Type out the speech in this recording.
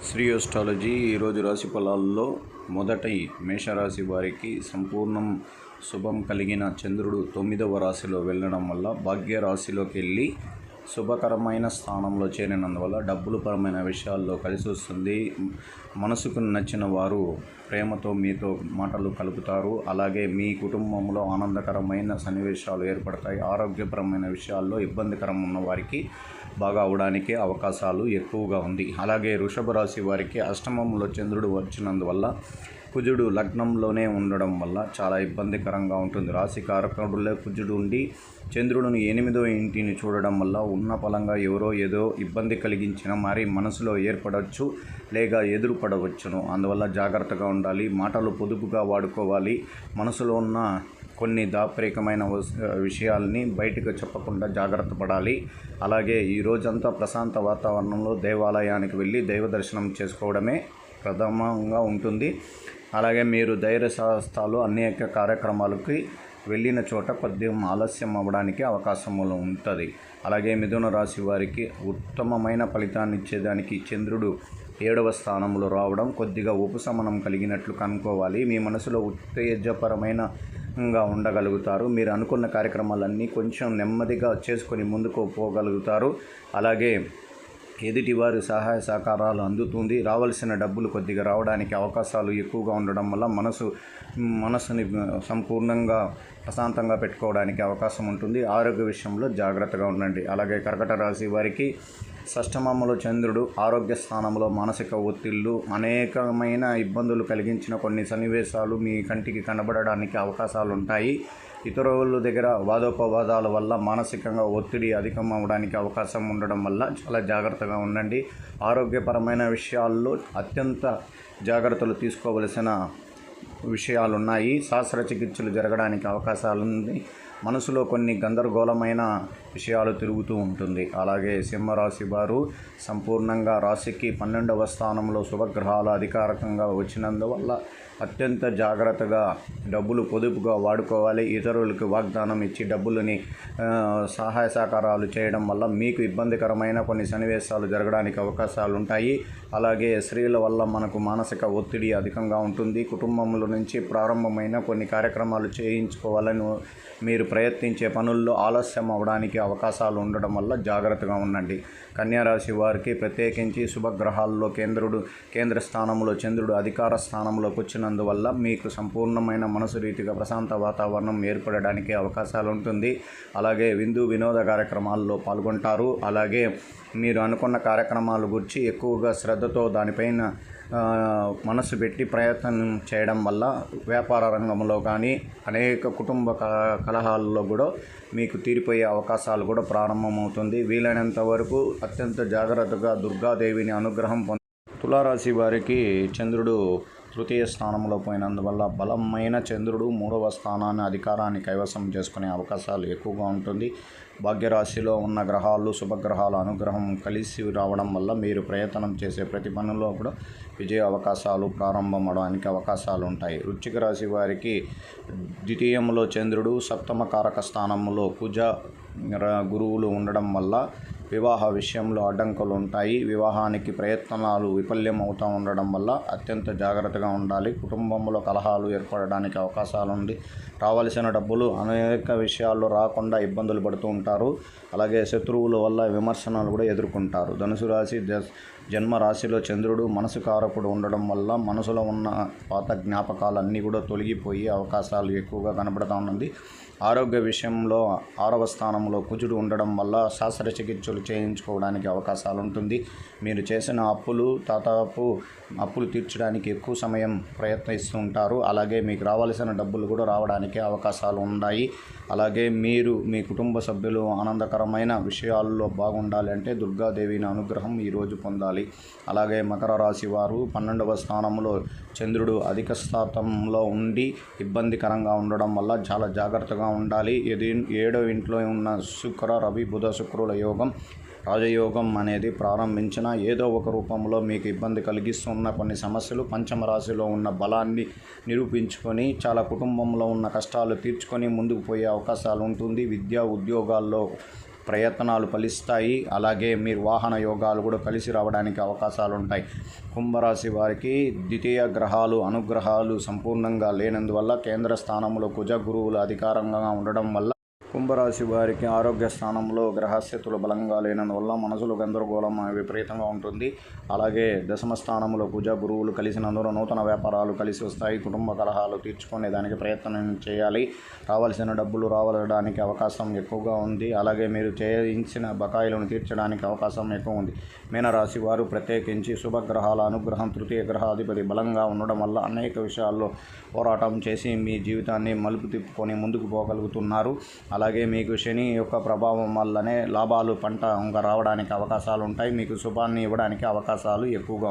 Shri astrology ఈరోజు రాశి ఫలాల్లో మొదటి మేషరాశి వారికి సంపూర్ణం శుభం కలిగిన చంద్రుడు 9వ రాశిలో వెళ్ళడం వల్ల భాగ్య రాశిలోకి వెళ్ళి శుభకరమైన స్థానంలో చేరినందువల్ల డబ్బులు పరమైన విషయాల్లో కలిసి వస్తుంది. మనసుకు నచ్చిన వారు ప్రేమతో మీతో మాటలు కలుపుతారు. అలాగే మీ కుటుంబంలో ఆనందకరమైన సన్నివేశాలు ఏర్పడతాయి. ఆరోగ్యపరమైన విషయాల్లో ఇబ్బందికరం ఉన్న వారికి బాగా అవడానికి అవకాశాలు ఎక్కువగా ఉంది. అలాగే వృషభ రాశి వారికి అష్టమంలో చంద్రుడు వచ్చినందువల్ల కుజుడు లగ్నంలోనే ఉండడం వల్ల చాలా ఇబ్బందికరంగా ఉంటుంది. రాశి కారకుడులో కుజుడు ఉండి చంద్రుడిని 8వ ఇంటిని చూడడం వల్ల ఉన్న ఫలంగా ఎవరో ఏదో ఇబ్బంది కలిగించిన మరి మనసులో ఏర్పడవచ్చు లేక ఎదురుపడవచ్చును. అందువల్ల జాగ్రత్తగా ఉండాలి. మాటలు పొదుపుగా వాడుకోవాలి. మనసులో ఉన్న కొన్ని దాపరికమైన విషయాల్ని బయటకు చెప్పకుండా జాగ్రత్త పడాలి. అలాగే ఈ రోజంతా ప్రశాంత వాతావరణంలో దేవాలయానికి వెళ్ళి దైవ దర్శనం చేసుకోవడమే ప్రథమంగా ఉంటుంది. అలాగే మీరు ధైర్య సాహసాలు అనేక కార్యక్రమాలకి వెళ్ళిన చోట కొద్దిగా ఆలస్యం అవ్వడానికి అవకాశం ఉంటుంది. అలాగే మిథున రాశి వారికి ఉత్తమమైన ఫలితాన్ని ఇచ్చేదానికి చంద్రుడు 7వ స్థానంలో రావడం కొద్దిగా ఉపశమనం కలిగినట్లు కనుక్కోవాలి. మీ మనసులో ఉత్తేజపరమైన ఉండగలుగుతారు. మీరు అనుకున్న కార్యక్రమాలన్నీ కొంచెం నెమ్మదిగా చేసుకొని ముందుకు పోగలుగుతారు. అలాగే ఎదుటివారి సహాయ సహకారాలు అందుతుంది. రావాల్సిన డబ్బులు కొద్దిగా రావడానికి అవకాశాలు ఎక్కువగా ఉండడం వల్ల మనసుని సంపూర్ణంగా ప్రశాంతంగా పెట్టుకోవడానికి అవకాశం ఉంటుంది. ఆరోగ్య విషయంలో జాగ్రత్తగా ఉండండి. అలాగే కర్కట రాశి వారికి షష్టమంలో చంద్రుడు ఆరోగ్య స్థానంలో మానసిక ఒత్తిళ్లు అనేకమైన ఇబ్బందులు కలిగించిన కొన్ని సన్నివేశాలు మీ కంటికి కనబడడానికి అవకాశాలు ఉంటాయి. ఇతరుల దగ్గర వాదోపవాదాల వల్ల మానసికంగా ఒత్తిడి అధికం అవ్వడానికి అవకాశం ఉండడం వల్ల చాలా జాగ్రత్తగా ఉండండి. ఆరోగ్యపరమైన విషయాల్లో అత్యంత జాగ్రత్తలు తీసుకోవలసిన విషయాలున్నాయి. శస్త్రచికిత్సలు జరగడానికి అవకాశాలు ఉంది. మనసులో కొన్ని గందరగోళమైన విషయాలు తిరుగుతూ ఉంటుంది. అలాగే సింహరాశి వారు సంపూర్ణంగా రాశికి 12వ స్థానంలో శుభగ్రహాలు అధికారికంగా వచ్చినందువల్ల అత్యంత జాగ్రత్తగా డబ్బులు పొదుపుగా వాడుకోవాలి. ఇతరులకు వాగ్దానం ఇచ్చి డబ్బులని సహాయ సహకారాలు చేయడం వల్ల మీకు ఇబ్బందికరమైన కొన్ని సన్నివేశాలు జరగడానికి అవకాశాలు ఉంటాయి. అలాగే స్త్రీల వల్ల మనకు మానసిక ఒత్తిడి అధికంగా ఉంటుంది. కుటుంబంలో నుంచి ప్రారంభమైన కొన్ని కార్యక్రమాలు చేయించుకోవాలని మీరు ప్రయత్నించే పనుల్లో ఆలస్యం అవ్వడానికి అవకాశాలు ఉండడం వల్ల జాగ్రత్తగా ఉండండి. కన్యారాశి వారికి ప్రత్యేకించి శుభగ్రహాల్లో కేంద్ర స్థానంలో చంద్రుడు అధికార స్థానంలోకి వచ్చినందువల్ల మీకు సంపూర్ణమైన మనసు రీతిగా ప్రశాంత వాతావరణం ఏర్పడడానికి అవకాశాలు ఉంటుంది. అలాగే వినోద కార్యక్రమాల్లో పాల్గొంటారు. అలాగే మీరు అనుకున్న కార్యక్రమాల గురించి ఎక్కువగా శ్రద్ధతో దానిపైన మనసు పెట్టి ప్రయత్నం చేయడం వల్ల వ్యాపార రంగంలో కానీ అనేక కుటుంబ కలహాల్లో కూడా మీకు తీరిపోయే అవకాశాలు కూడా ప్రారంభమవుతుంది. వీలైనంత వరకు అత్యంత జాగ్రత్తగా దుర్గాదేవిని అనుగ్రహం తులారాశి వారికి చంద్రుడు తృతీయ స్థానంలో పోయినందువల్ల బలమైన చంద్రుడు 3వ స్థానాన్ని అధికారాన్ని కైవసం చేసుకునే అవకాశాలు ఎక్కువగా ఉంటుంది. భాగ్యరాశిలో ఉన్న గ్రహాలు శుభగ్రహాల అనుగ్రహం కలిసి రావడం వల్ల మీరు ప్రయత్నం చేసే ప్రతి పనిలో కూడా విజయ అవకాశాలు ప్రారంభమవడానికి అవకాశాలు ఉంటాయి. వృశ్చిక రాశి వారికి ద్వితీయంలో చంద్రుడు 7వ కారక స్థానంలో కుజ గురువులు ఉండడం వల్ల వివాహ విషయంలో అడ్డంకులు ఉంటాయి. వివాహానికి ప్రయత్నాలు విఫల్యం అవుతూ ఉండడం వల్ల అత్యంత జాగ్రత్తగా ఉండాలి. కుటుంబంలో కలహాలు ఏర్పడడానికి అవకాశాలు ఉంది. రావాల్సిన డబ్బులు అనేక విషయాల్లో రాకుండా ఇబ్బందులు పడుతూ ఉంటారు. అలాగే శత్రువుల వల్ల విమర్శనాలు కూడా ఎదుర్కొంటారు. ధనుసు రాశి జన్మ రాశిలో చంద్రుడు మనసు కారకుడు ఉండడం వల్ల మనసులో ఉన్న పాత జ్ఞాపకాలన్నీ కూడా తొలగిపోయి అవకాశాలు ఎక్కువగా కనబడుతూ ఉన్నది. ఆరోగ్య విషయంలో 6వ స్థానంలో కుజుడు ఉండడం వల్ల శస్త్రచికిత్సలు చేయించుకోవడానికి అవకాశాలు ఉంటుంది. మీరు చేసిన అప్పులు తీర్చడానికి ఎక్కువ సమయం ప్రయత్నిస్తూ ఉంటారు. అలాగే మీకు రావాల్సిన డబ్బులు కూడా రావడానికి అవకాశాలు ఉన్నాయి. అలాగే మీరు మీ కుటుంబ సభ్యులు ఆనందకరమైన విషయాల్లో బాగుండాలి అంటే దుర్గాదేవిని అనుగ్రహం ఈరోజు పొందాలి. అలాగే మకర రాశి వారు 12వ స్థానంలో చంద్రుడు అధిక స్థానంలో ఉండి ఇబ్బందికరంగా ఉండడం వల్ల చాలా జాగ్రత్తగా ఉండాలి. 7వ ఇంట్లో ఉన్న రవి బుధ శుక్రుల యోగం రాజయోగం అనేది ప్రారంభించిన ఏదో ఒక రూపంలో మీకు ఇబ్బంది కలిగిస్తున్న కొన్ని సమస్యలు పంచమ రాశిలో ఉన్న బలాన్ని నిరూపించుకొని చాలా కుటుంబంలో ఉన్న కష్టాలు తీర్చుకొని ముందుకు పోయే అవకాశాలు ఉంటుంది. విద్యా ఉద్యోగాల్లో ప్రయత్నాలు ఫలిస్తాయి. అలాగే మీరు వాహన యోగాలు కూడా కలిసి రావడానికి అవకాశాలు ఉంటాయి. కుంభరాశి వారికి ద్వితీయ గ్రహాలు అనుగ్రహాలు సంపూర్ణంగా లేనందువల్ల కేంద్ర స్థానంలో కుజ గురువులు అధికారంగా ఉండడం వల్ల కుంభరాశి వారికి ఆరోగ్య స్థానంలో గ్రహస్థితులు బలంగా లేనందువల్ల మనసులో గందరగోళం విపరీతంగా ఉంటుంది. అలాగే దశమ స్థానంలో కుజ గురువులు కలిసినందున నూతన వ్యాపారాలు కలిసి వస్తాయి. కుటుంబ కలహాలు తీర్చుకునే దానికి ప్రయత్నం చేయాలి. రావాల్సిన డబ్బులు రావడానికి అవకాశం ఎక్కువగా ఉంది. అలాగే మీరు చేయించిన బకాయిలను తీర్చడానికి అవకాశం ఎక్కువ ఉంది. మీనరాశి వారు ప్రత్యేకించి శుభగ్రహాల అనుగ్రహం తృతీయ గ్రహాధిపతి బలంగా ఉండడం వల్ల అనేక విషయాల్లో పోరాటం చేసి మీ జీవితాన్ని మలుపు తిప్పుకొని ముందుకు పోగలుగుతున్నారు. అలాగే మీకు శని యొక్క ప్రభావం వల్లనే లాభాలు పంట రావడానికి అవకాశాలు ఉంటాయి. మీకు శుభాన్ని ఇవ్వడానికి అవకాశాలు ఎక్కువగా ఉంటాయి.